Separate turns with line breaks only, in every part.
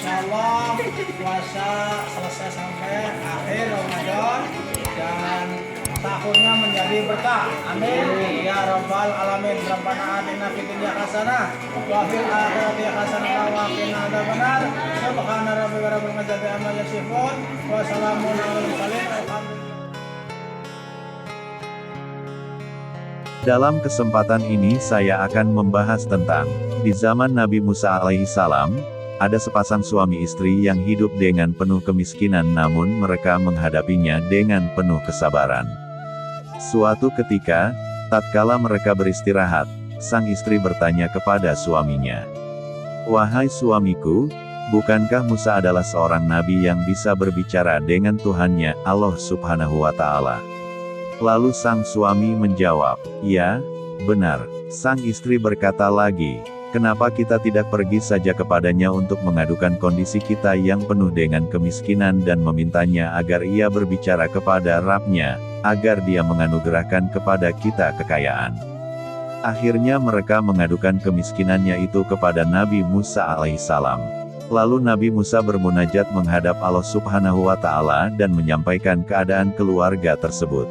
insya Allah puasa selesai sampai akhir Ramadan dan tahunnya menjadi berkah. Amin ya rabbal alamin. Rabbana atina fid dunya hasanah wa fil akhirati hasanah wa qina adzabannar. Subhana rabbika rabbil izzati amma yasifun wa salamun alal mursalin.
Dalam kesempatan ini saya akan membahas tentang, di zaman Nabi Musa alaihissalam, ada sepasang suami istri yang hidup dengan penuh kemiskinan namun mereka menghadapinya dengan penuh kesabaran. Suatu ketika, tatkala mereka beristirahat, sang istri bertanya kepada suaminya, "Wahai suamiku, bukankah Musa adalah seorang nabi yang bisa berbicara dengan Tuhannya, Allah Subhanahu wa Ta'ala?" Lalu sang suami menjawab, "Ya, benar." Sang istri berkata lagi, "Kenapa kita tidak pergi saja kepadanya untuk mengadukan kondisi kita yang penuh dengan kemiskinan dan memintanya agar ia berbicara kepada Rabb-Nya, agar dia menganugerahkan kepada kita kekayaan." Akhirnya mereka mengadukan kemiskinannya itu kepada Nabi Musa alaihissalam. Lalu Nabi Musa bermunajat menghadap Allah Subhanahu wa Ta'ala dan menyampaikan keadaan keluarga tersebut.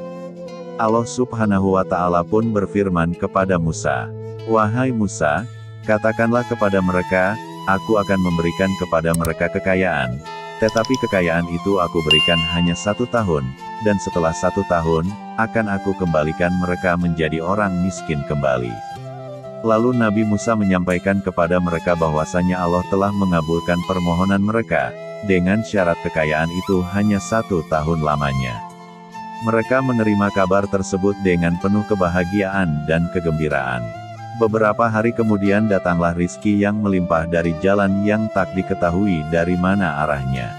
Allah Subhanahu wa Ta'ala pun berfirman kepada Musa, "Wahai Musa, katakanlah kepada mereka, aku akan memberikan kepada mereka kekayaan, tetapi kekayaan itu aku berikan hanya 1 tahun, dan setelah 1 tahun, akan aku kembalikan mereka menjadi orang miskin kembali." Lalu Nabi Musa menyampaikan kepada mereka bahwasanya Allah telah mengabulkan permohonan mereka, dengan syarat kekayaan itu hanya 1 tahun lamanya. Mereka menerima kabar tersebut dengan penuh kebahagiaan dan kegembiraan. Beberapa hari kemudian datanglah rizki yang melimpah dari jalan yang tak diketahui dari mana arahnya.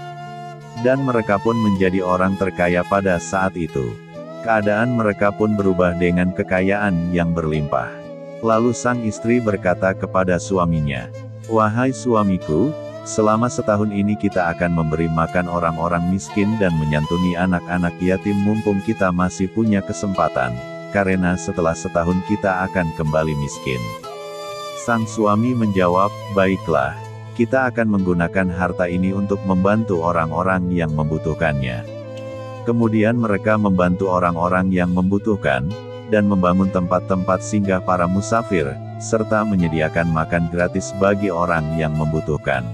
Dan mereka pun menjadi orang terkaya pada saat itu. Keadaan mereka pun berubah dengan kekayaan yang berlimpah. Lalu sang istri berkata kepada suaminya, "Wahai suamiku, selama setahun ini kita akan memberi makan orang-orang miskin dan menyantuni anak-anak yatim mumpung kita masih punya kesempatan, karena setelah setahun kita akan kembali miskin." Sang suami menjawab, "Baiklah, kita akan menggunakan harta ini untuk membantu orang-orang yang membutuhkannya." Kemudian mereka membantu orang-orang yang membutuhkan, dan membangun tempat-tempat singgah para musafir, serta menyediakan makan gratis bagi orang yang membutuhkan.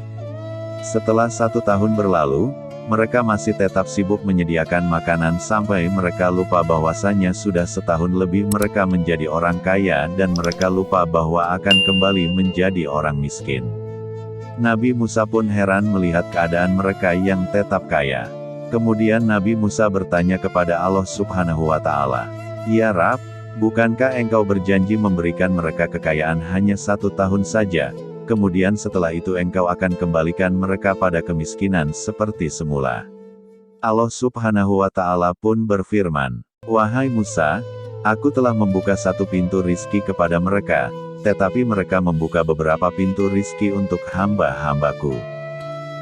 Setelah 1 tahun berlalu, mereka masih tetap sibuk menyediakan makanan sampai mereka lupa bahwasanya sudah setahun lebih mereka menjadi orang kaya dan mereka lupa bahwa akan kembali menjadi orang miskin. Nabi Musa pun heran melihat keadaan mereka yang tetap kaya. Kemudian Nabi Musa bertanya kepada Allah Subhanahu wa Ta'ala, "Ya Rabb, bukankah engkau berjanji memberikan mereka kekayaan hanya 1 tahun saja? Kemudian setelah itu engkau akan kembalikan mereka pada kemiskinan seperti semula." Allah Subhanahu wa Ta'ala pun berfirman, "Wahai Musa, aku telah membuka 1 pintu rizki kepada mereka, tetapi mereka membuka beberapa pintu rizki untuk hamba-hambaku.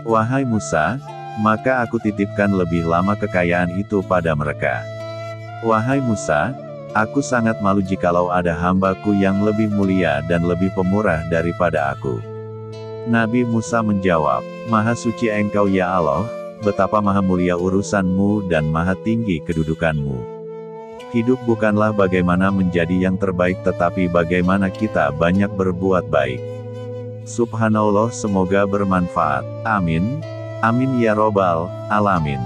Wahai Musa, maka aku titipkan lebih lama kekayaan itu pada mereka. Wahai Musa, aku sangat malu jikalau ada hambaku yang lebih mulia dan lebih pemurah daripada aku." Nabi Musa menjawab, "Maha suci engkau ya Allah, betapa maha mulia urusanmu dan maha tinggi kedudukanmu. Hidup bukanlah bagaimana menjadi yang terbaik tetapi bagaimana kita banyak berbuat baik." Subhanallah, semoga bermanfaat. Amin. Amin ya robbal alamin.